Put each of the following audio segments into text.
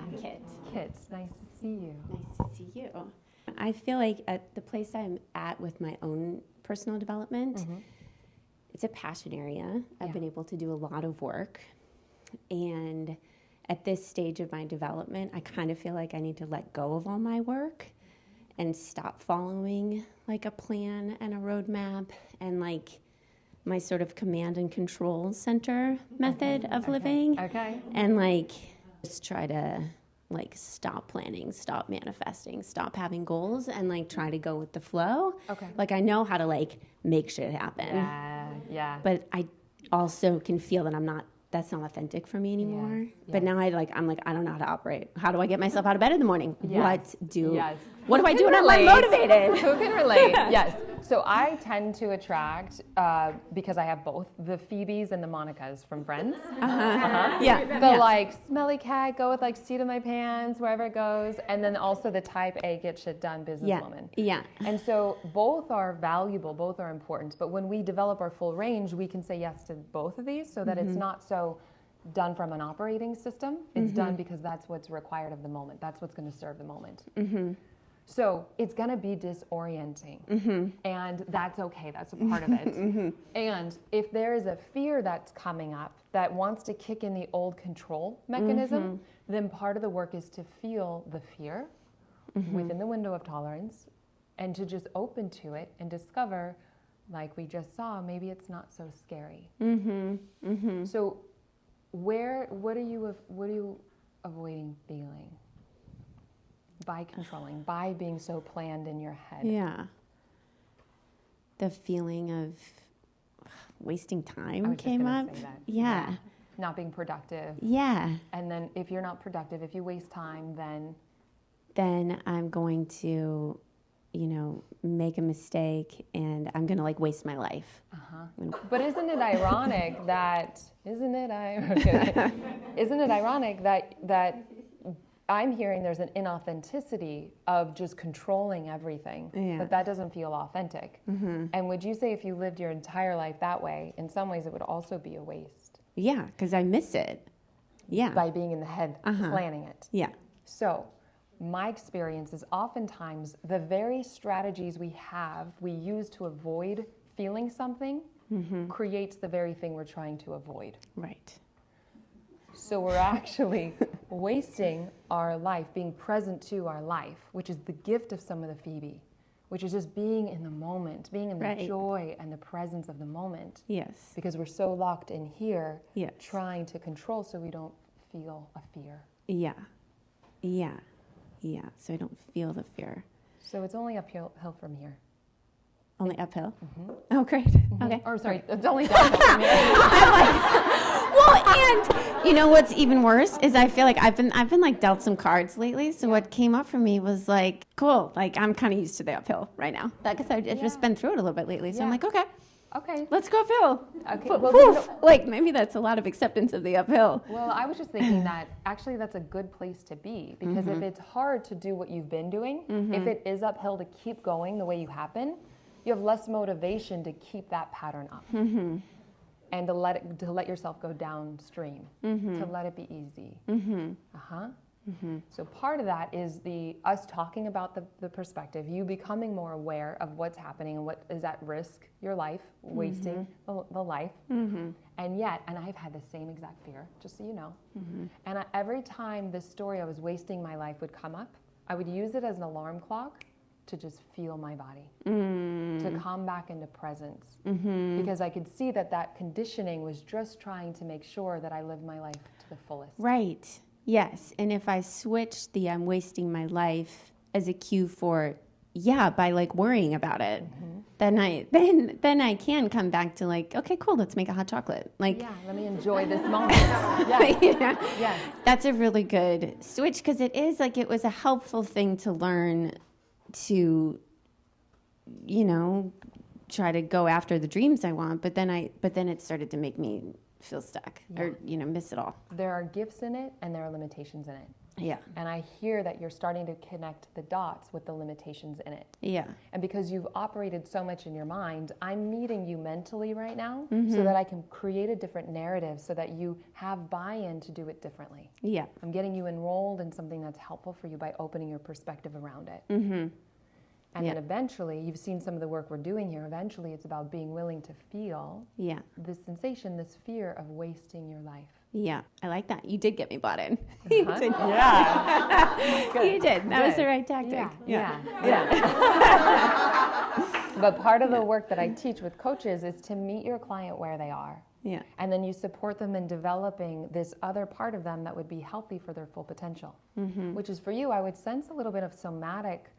I'm Kit. Kit, nice to see you. Nice to see you. I feel like at the place I'm at with my own personal development, it's a passion area. I've been able to do a lot of work. And at this stage of my development, I kind of feel like I need to let go of all my work and stop following like a plan and a roadmap and like my sort of command and control center method of living. Okay. And like just try to like stop planning, stop manifesting, stop having goals, and like try to go with the flow. Okay. Like I know how to like make shit happen. Yeah. But I also can feel that that's not authentic for me anymore. Yes. But now I'm like, I don't know how to operate. How do I get myself out of bed in the morning? Yes. What do I do when I'm unmotivated? Who can relate? Yes. So I tend to attract, because I have both, the Phoebes and the Monicas from Friends. Yeah. The like smelly cat, go with like seat of my pants, wherever it goes. And then also the type A, get shit done businesswoman. Yeah. And so both are valuable, both are important. But when we develop our full range, we can say yes to both of these so that it's not so done from an operating system. It's done because that's what's required of the moment. That's what's going to serve the moment. So it's going to be disorienting, and that's okay. That's a part of it. And if there is a fear that's coming up that wants to kick in the old control mechanism, then part of the work is to feel the fear within the window of tolerance and to just open to it and discover, like we just saw, maybe it's not so scary. So what are you avoiding feeling? By controlling, by being so planned in your head. Yeah. The feeling of wasting time came up. Say that. Yeah. Not being productive. Yeah. And then if you're not productive, if you waste time, then I'm going to, make a mistake and I'm going to like waste my life. But isn't it ironic that I'm hearing there's an inauthenticity of just controlling everything, that doesn't feel authentic. And would you say if you lived your entire life that way, in some ways it would also be a waste? Yeah, because I miss it. Yeah. By being in the head, planning it. Yeah. So my experience is oftentimes the very strategies we use to avoid feeling something creates the very thing we're trying to avoid. Right. So we're actually wasting our life, being present to our life, which is the gift of some of the Phoebe, which is just being in the moment, being in the joy and the presence of the moment. Yes. Because we're so locked in here, yes, trying to control so we don't feel a fear. Yeah. Yeah. Yeah. So I don't feel the fear. So it's only uphill from here. Only uphill? Oh, great. Okay. Or sorry, it's only downhill from here. I'm like, well, and you know what's even worse is I feel like I've been like dealt some cards lately. So what came up for me was like, cool. Like I'm kind of used to the uphill right now. Because I've just been through it a little bit lately. So I'm like, okay, let's go uphill. Okay. Well, like maybe that's a lot of acceptance of the uphill. Well, I was just thinking that actually that's a good place to be because if it's hard to do what you've been doing, if it is uphill to keep going the way you have been, you have less motivation to keep that pattern up and to let yourself go downstream, to let it be easy. So part of that is us talking about the perspective, you becoming more aware of what's happening and what is at risk, your life, wasting the life. And I've had the same exact fear, just so you know. And every time this story I was wasting my life would come up, I would use it as an alarm clock to just feel my body, to come back into presence. Because I could see that conditioning was just trying to make sure that I lived my life to the fullest. Right. Yes. And if I switch the I'm wasting my life as a cue for, by like worrying about it, then I can come back to like, okay, cool, let's make a hot chocolate. Like, let me enjoy this moment. That's a really good switch because it was a helpful thing to learn to, try to go after the dreams I want, but then it started to make me feel stuck or, miss it all. There are gifts in it and there are limitations in it. Yeah. And I hear that you're starting to connect the dots with the limitations in it. Yeah. And because you've operated so much in your mind, I'm meeting you mentally right now so that I can create a different narrative so that you have buy-in to do it differently. Yeah. I'm getting you enrolled in something that's helpful for you by opening your perspective around it. And then eventually, you've seen some of the work we're doing here, eventually it's about being willing to feel this sensation, this fear of wasting your life. Yeah, I like that. You did get me bought in. You did. Yeah. You did. That was the right tactic. Yeah. But part of the work that I teach with coaches is to meet your client where they are. Yeah. And then you support them in developing this other part of them that would be healthy for their full potential. Which is for you, I would sense a little bit of somatic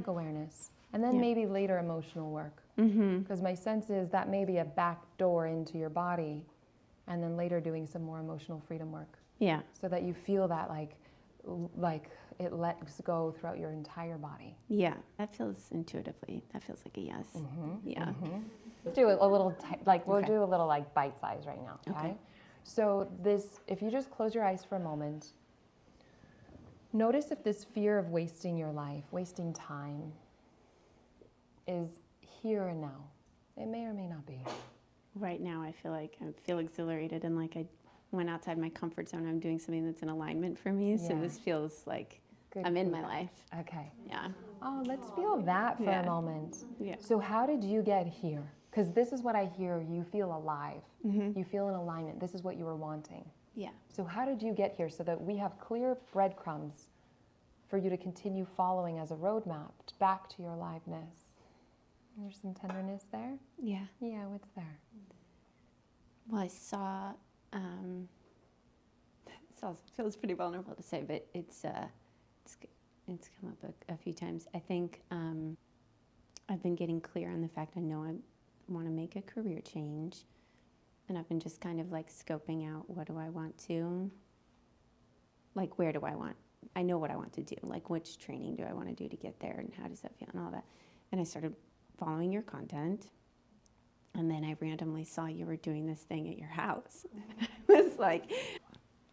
awareness. And then maybe later emotional work. Because my sense is that may be a back door into your body. And then later doing some more emotional freedom work. Yeah. So that you feel that like it lets go throughout your entire body. Yeah. That feels intuitively, that feels like a yes. Yeah. Let's do a little, we'll do a little like bite size right now, okay? So if you just close your eyes for a moment, notice if this fear of wasting your life, wasting time, is here and now. It may or may not be. Right now, I feel exhilarated and like I went outside my comfort zone. I'm doing something that's in alignment for me. So this feels like I'm in my life. Okay. Yeah. Oh, let's feel that for a moment. Yeah. So how did you get here? Because this is what I hear. You feel alive. You feel in alignment. This is what you were wanting. Yeah. So how did you get here so that we have clear breadcrumbs for you to continue following as a roadmap back to your aliveness? There's some tenderness there? Yeah. Yeah, what's there? Well, I saw, feels pretty vulnerable to say, but it's come up a few times. I think I've been getting clear on the fact I know I want to make a career change, and I've been just kind of like scoping out what do I want to, like where do I want, I know what I want to do, like which training do I want to do to get there and how does that feel and all that. And I started following your content. And then I randomly saw you were doing this thing at your house. I was like,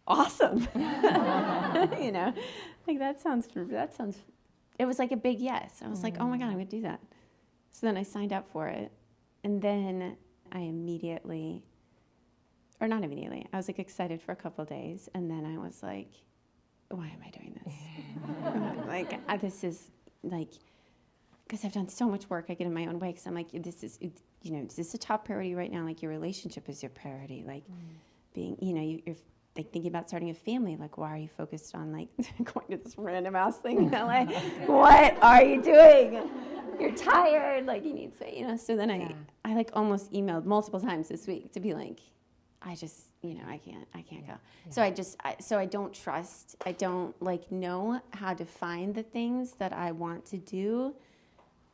awesome. Like that sounds, it was like a big yes. I was like, oh my God, I'm going to do that. So then I signed up for it. And then I I was like excited for a couple of days. And then I was like, why am I doing this? This is like, because I've done so much work, I get in my own way because I'm like, is this a top priority right now? Like your relationship is your priority. Like being, you're like thinking about starting a family. Like, why are you focused on like going to this random house thing in LA? What are you doing? You're tired. Like you need space, So then I like almost emailed multiple times this week to be like, I just, I can't go. Yeah. So I don't trust. I don't like know how to find the things that I want to do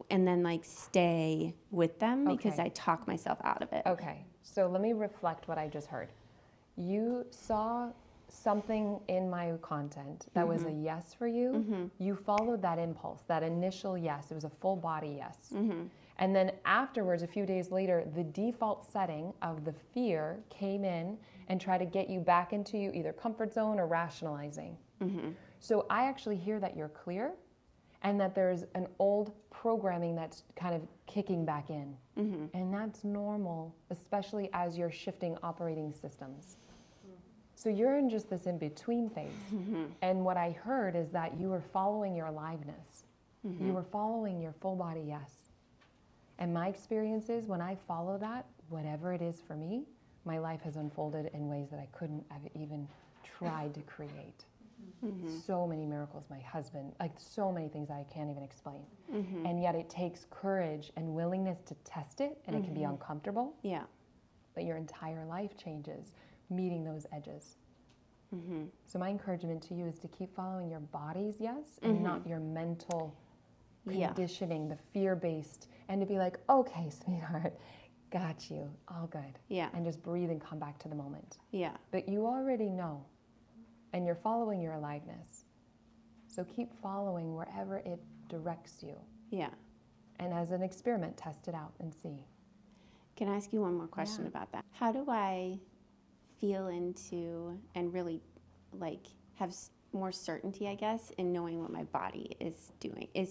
and then like stay with them because I talk myself out of it. Okay. So let me reflect what I just heard. You saw something in my content that was a yes for you. You followed that impulse, that initial yes. It was a full body yes. And then afterwards, a few days later, the default setting of the fear came in and tried to get you back into either comfort zone or rationalizing. So I actually hear that you're clear and that there's an old programming that's kind of kicking back in. And that's normal, especially as you're shifting operating systems. So you're in just this in-between phase. And what I heard is that you were following your aliveness. You were following your full body yes. And my experience is when I follow that, whatever it is for me, my life has unfolded in ways that I couldn't have even tried to create. So many miracles, my husband, like so many things I can't even explain. And yet it takes courage and willingness to test it, and it can be uncomfortable. Yeah. But your entire life changes meeting those edges. So my encouragement to you is to keep following your body's yes and not your mental conditioning, the fear-based, and to be like, okay, sweetheart, got you, all good. Yeah. And just breathe and come back to the moment. Yeah. But you already know, and you're following your aliveness. So keep following wherever it directs you. Yeah. And as an experiment, test it out and see. Can I ask you one more question about that? How do I feel into and really like have more certainty, I guess, in knowing what my body is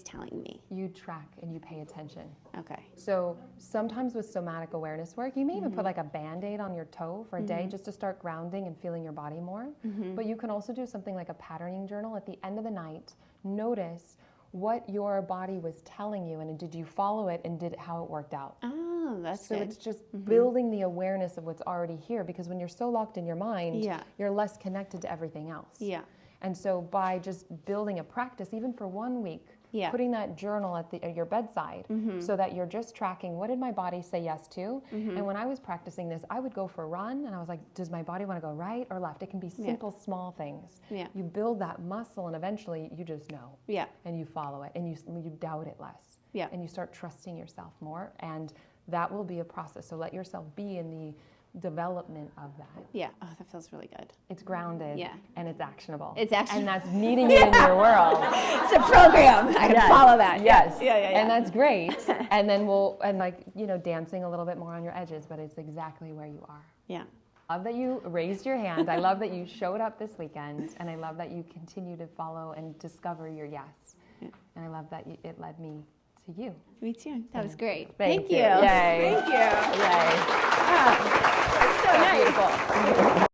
telling me. You track and you pay attention. Okay. So sometimes with somatic awareness work, you may even put like a Band-Aid on your toe for a day just to start grounding and feeling your body more. But you can also do something like a patterning journal at the end of the night. Notice what your body was telling you, and did you follow it, and how it worked out. Oh, that's so good. it's just building the awareness of what's already here, because when you're so locked in your mind, you're less connected to everything else. Yeah. And so by just building a practice, even for 1 week, Yeah. putting that journal at your bedside so that you're just tracking, what did my body say yes to? And when I was practicing this, I would go for a run and I was like, does my body want to go right or left? It can be simple, small things. Yeah. You build that muscle and eventually you just know. Yeah. And you follow it and you doubt it less. Yeah. And you start trusting yourself more, and that will be a process. So let yourself be in the development of that. Yeah. Oh, that feels really good. It's grounded. Yeah. And it's actionable. It's actionable. And that's meeting you in your world. It's a program. I can follow that. Yes. Yeah. And that's great. And then dancing a little bit more on your edges, but it's exactly where you are. Yeah. I love that you raised your hand. I love that you showed up this weekend. And I love that you continue to follow and discover your yes. Yeah. And I love that it led me to you. Me too. That was great. Thank you. Yay. Thank you. Yay.